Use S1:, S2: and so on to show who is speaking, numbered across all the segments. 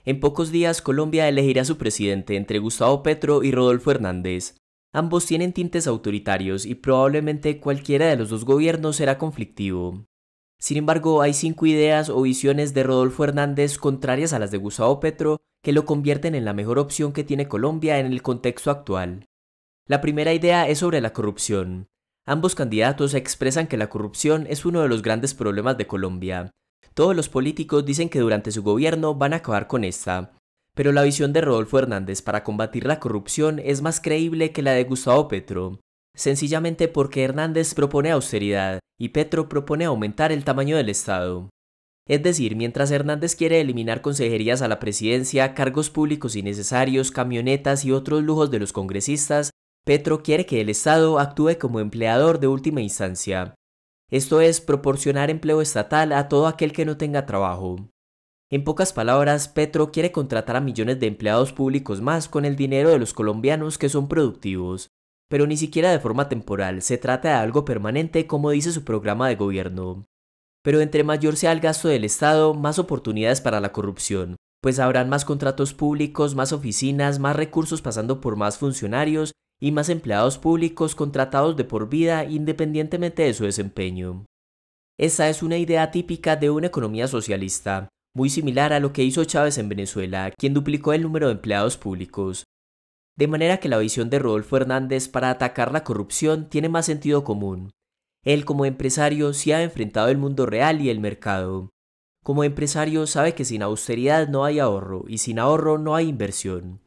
S1: En pocos días Colombia elegirá a su presidente entre Gustavo Petro y Rodolfo Hernández. Ambos tienen tintes autoritarios y probablemente cualquiera de los dos gobiernos será conflictivo. Sin embargo, hay 5 ideas o visiones de Rodolfo Hernández contrarias a las de Gustavo Petro que lo convierten en la mejor opción que tiene Colombia en el contexto actual. La primera idea es sobre la corrupción. Ambos candidatos expresan que la corrupción es uno de los grandes problemas de Colombia. Todos los políticos dicen que durante su gobierno van a acabar con esta, pero la visión de Rodolfo Hernández para combatir la corrupción es más creíble que la de Gustavo Petro, sencillamente porque Hernández propone austeridad y Petro propone aumentar el tamaño del Estado. Es decir, mientras Hernández quiere eliminar consejerías a la presidencia, cargos públicos innecesarios, camionetas y otros lujos de los congresistas, Petro quiere que el Estado actúe como empleador de última instancia. Esto es, proporcionar empleo estatal a todo aquel que no tenga trabajo. En pocas palabras, Petro quiere contratar a millones de empleados públicos más con el dinero de los colombianos que son productivos, pero ni siquiera de forma temporal, se trata de algo permanente como dice su programa de gobierno. Pero entre mayor sea el gasto del Estado, más oportunidades para la corrupción, pues habrán más contratos públicos, más oficinas, más recursos pasando por más funcionarios y más empleados públicos contratados de por vida independientemente de su desempeño. Esa es una idea típica de una economía socialista, muy similar a lo que hizo Chávez en Venezuela, quien duplicó el número de empleados públicos. De manera que la visión de Rodolfo Hernández para atacar la corrupción tiene más sentido común. Él como empresario sí ha enfrentado el mundo real y el mercado. Como empresario sabe que sin austeridad no hay ahorro y sin ahorro no hay inversión.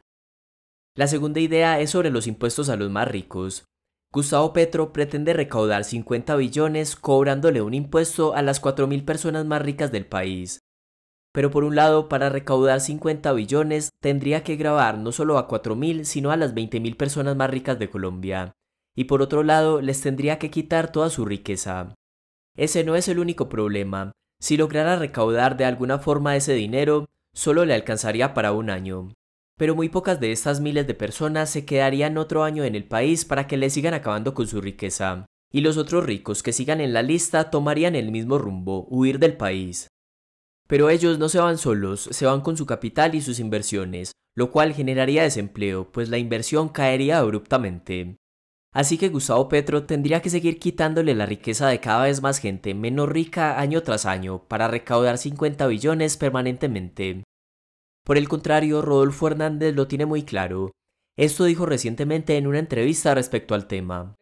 S1: La segunda idea es sobre los impuestos a los más ricos. Gustavo Petro pretende recaudar 50 billones cobrándole un impuesto a las 4.000 personas más ricas del país. Pero por un lado, para recaudar 50 billones, tendría que gravar no solo a 4.000, sino a las 20.000 personas más ricas de Colombia. Y por otro lado, les tendría que quitar toda su riqueza. Ese no es el único problema. Si lograra recaudar de alguna forma ese dinero, solo le alcanzaría para un año. Pero muy pocas de estas miles de personas se quedarían otro año en el país para que le sigan acabando con su riqueza. Y los otros ricos que sigan en la lista tomarían el mismo rumbo, huir del país. Pero ellos no se van solos, se van con su capital y sus inversiones, lo cual generaría desempleo, pues la inversión caería abruptamente. Así que Gustavo Petro tendría que seguir quitándole la riqueza de cada vez más gente menos rica año tras año para recaudar 50 billones permanentemente. Por el contrario, Rodolfo Hernández lo tiene muy claro. Esto dijo recientemente en una entrevista respecto al tema.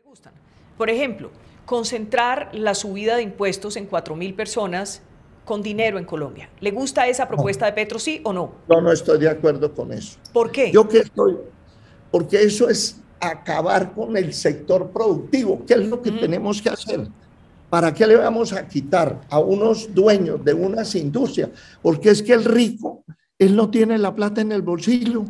S2: Por ejemplo, concentrar la subida de impuestos en 4.000 personas con dinero en Colombia. ¿Le gusta esa propuesta de Petro, sí o no?
S3: Yo no estoy de acuerdo con eso.
S2: ¿Por qué?
S3: Porque eso es acabar con el sector productivo. ¿Qué es lo que tenemos que hacer? ¿Para qué le vamos a quitar a unos dueños de unas industrias? Porque es que el rico, él no tiene la plata en el bolsillo.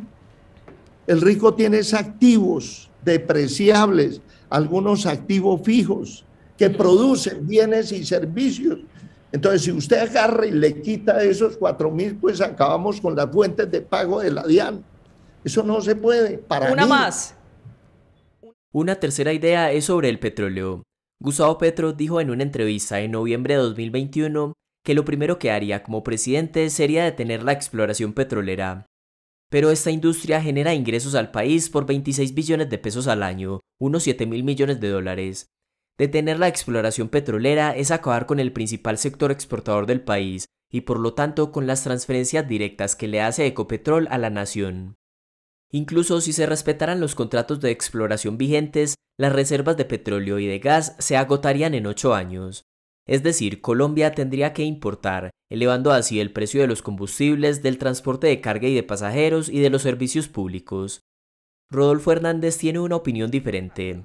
S3: El rico tiene activos depreciables, algunos activos fijos que producen bienes y servicios. Entonces, si usted agarra y le quita esos 4.000, pues acabamos con las fuentes de pago de la DIAN. Eso no se puede.
S2: Una más.
S1: Una tercera idea es sobre el petróleo. Gustavo Petro dijo en una entrevista en noviembre de 2021 que lo primero que haría como presidente sería detener la exploración petrolera. Pero esta industria genera ingresos al país por 26 billones de pesos al año, unos 7.000 millones de dólares. Detener la exploración petrolera es acabar con el principal sector exportador del país y por lo tanto con las transferencias directas que le hace Ecopetrol a la nación. Incluso si se respetaran los contratos de exploración vigentes, las reservas de petróleo y de gas se agotarían en 8 años. Es decir, Colombia tendría que importar, elevando así el precio de los combustibles, del transporte de carga y de pasajeros y de los servicios públicos. Rodolfo Hernández tiene una opinión diferente.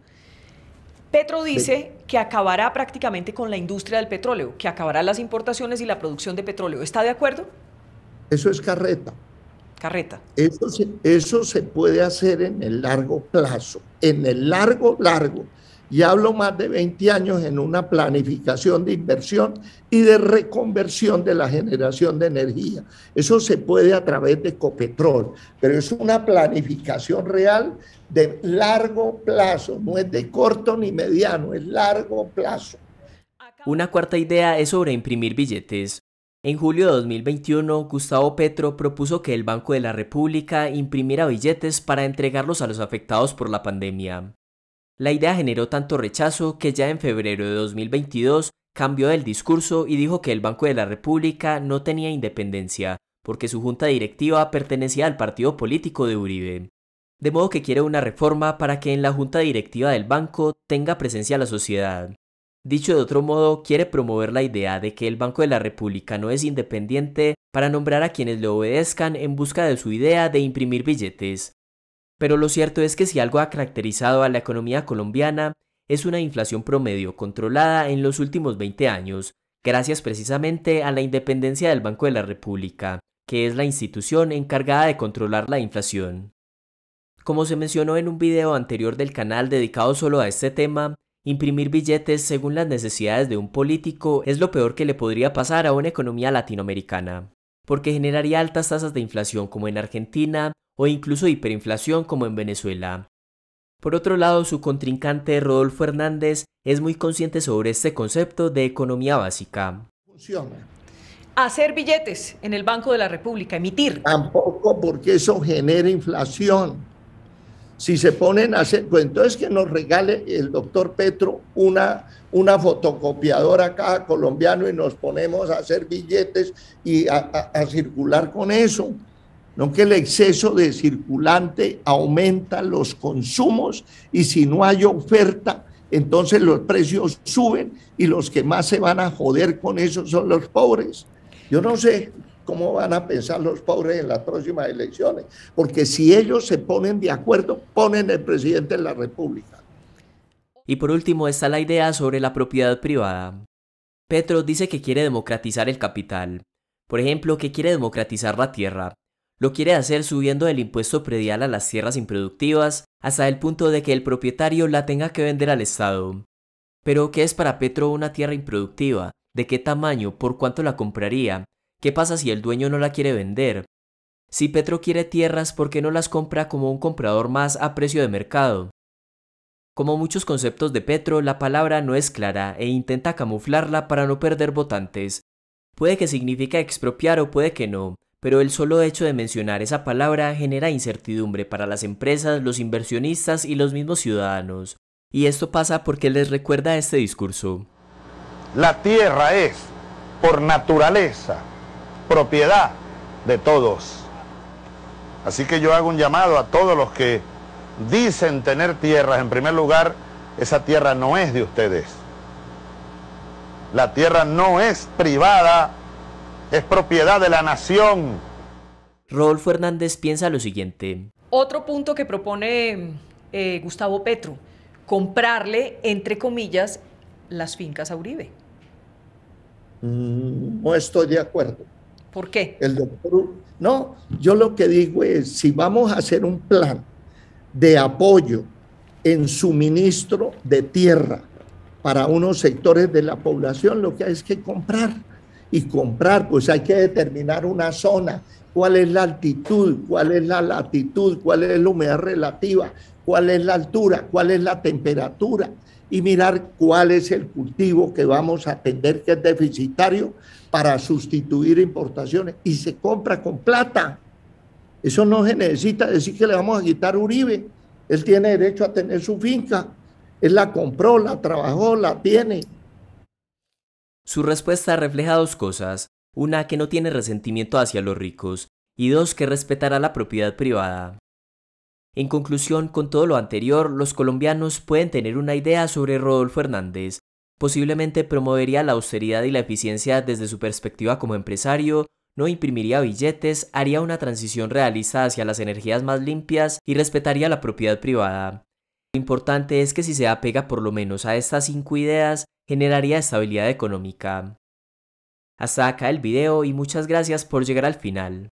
S2: Petro dice que acabará prácticamente con la industria del petróleo, que acabará las importaciones y la producción de petróleo. ¿Está de acuerdo?
S3: Eso es carreta.
S2: Carreta.
S3: Eso se puede hacer en el largo plazo, en el largo. Y hablo más de 20 años en una planificación de inversión y de reconversión de la generación de energía. Eso se puede a través de Ecopetrol, pero es una planificación real de largo plazo, no es de corto ni mediano, es largo plazo.
S1: Una cuarta idea es sobre imprimir billetes. En julio de 2021, Gustavo Petro propuso que el Banco de la República imprimiera billetes para entregarlos a los afectados por la pandemia. La idea generó tanto rechazo que ya en febrero de 2022 cambió el discurso y dijo que el Banco de la República no tenía independencia, porque su junta directiva pertenecía al partido político de Uribe. De modo que quiere una reforma para que en la junta directiva del banco tenga presencia la sociedad. Dicho de otro modo, quiere promover la idea de que el Banco de la República no es independiente para nombrar a quienes le obedezcan en busca de su idea de imprimir billetes. Pero lo cierto es que si algo ha caracterizado a la economía colombiana es una inflación promedio controlada en los últimos 20 años, gracias precisamente a la independencia del Banco de la República, que es la institución encargada de controlar la inflación. Como se mencionó en un video anterior del canal dedicado solo a este tema, imprimir billetes según las necesidades de un político es lo peor que le podría pasar a una economía latinoamericana, porque generaría altas tasas de inflación como en Argentina o incluso hiperinflación como en Venezuela. Por otro lado, su contrincante Rodolfo Hernández es muy consciente sobre este concepto de economía básica.
S3: Funciona.
S2: Hacer billetes en el Banco de la República, emitir.
S3: Tampoco, porque eso genera inflación. Si se ponen a hacer, pues entonces que nos regale el doctor Petro una fotocopiadora a cada colombiano y nos ponemos a hacer billetes y a circular con eso. No, que el exceso de circulante aumenta los consumos y si no hay oferta, entonces los precios suben y los que más se van a joder con eso son los pobres. Yo no sé cómo van a pensar los pobres en las próximas elecciones, porque si ellos se ponen de acuerdo, ponen el presidente de la República.
S1: Y por último está la idea sobre la propiedad privada. Petro dice que quiere democratizar el capital. Por ejemplo, que quiere democratizar la tierra. Lo quiere hacer subiendo el impuesto predial a las tierras improductivas hasta el punto de que el propietario la tenga que vender al Estado. Pero, ¿qué es para Petro una tierra improductiva? ¿De qué tamaño? ¿Por cuánto la compraría? ¿Qué pasa si el dueño no la quiere vender? Si Petro quiere tierras, ¿por qué no las compra como un comprador más a precio de mercado? Como muchos conceptos de Petro, la palabra no es clara e intenta camuflarla para no perder votantes. Puede que signifique expropiar o puede que no, pero el solo hecho de mencionar esa palabra genera incertidumbre para las empresas, los inversionistas y los mismos ciudadanos. Y esto pasa porque les recuerda este discurso.
S4: La tierra es, por naturaleza, propiedad de todos. Así que yo hago un llamado a todos los que dicen tener tierras. En primer lugar, esa tierra no es de ustedes. La tierra no es privada, es propiedad de la nación.
S1: Rodolfo Hernández piensa lo siguiente.
S2: Otro punto que propone Gustavo Petro, comprarle, entre comillas, las fincas a Uribe.
S3: No estoy de acuerdo.
S2: ¿Por qué?
S3: El doctor, no, yo lo que digo es, si vamos a hacer un plan de apoyo en suministro de tierra para unos sectores de la población, lo que hay es que comprar. Y comprar, pues hay que determinar una zona, cuál es la altitud, cuál es la latitud, cuál es la humedad relativa, cuál es la altura, cuál es la temperatura, y mirar cuál es el cultivo que vamos a atender que es deficitario para sustituir importaciones, y se compra con plata. Eso no se necesita decir que le vamos a quitar a Uribe. Él tiene derecho a tener su finca, él la compró, la trabajó, la tiene.
S1: Su respuesta refleja dos cosas, una que no tiene resentimiento hacia los ricos, y dos que respetará la propiedad privada. En conclusión, con todo lo anterior, los colombianos pueden tener una idea sobre Rodolfo Hernández. Posiblemente promovería la austeridad y la eficiencia desde su perspectiva como empresario, no imprimiría billetes, haría una transición realista hacia las energías más limpias y respetaría la propiedad privada. Lo importante es que si se apega por lo menos a estas 5 ideas, generaría estabilidad económica. Hasta acá el video y muchas gracias por llegar al final.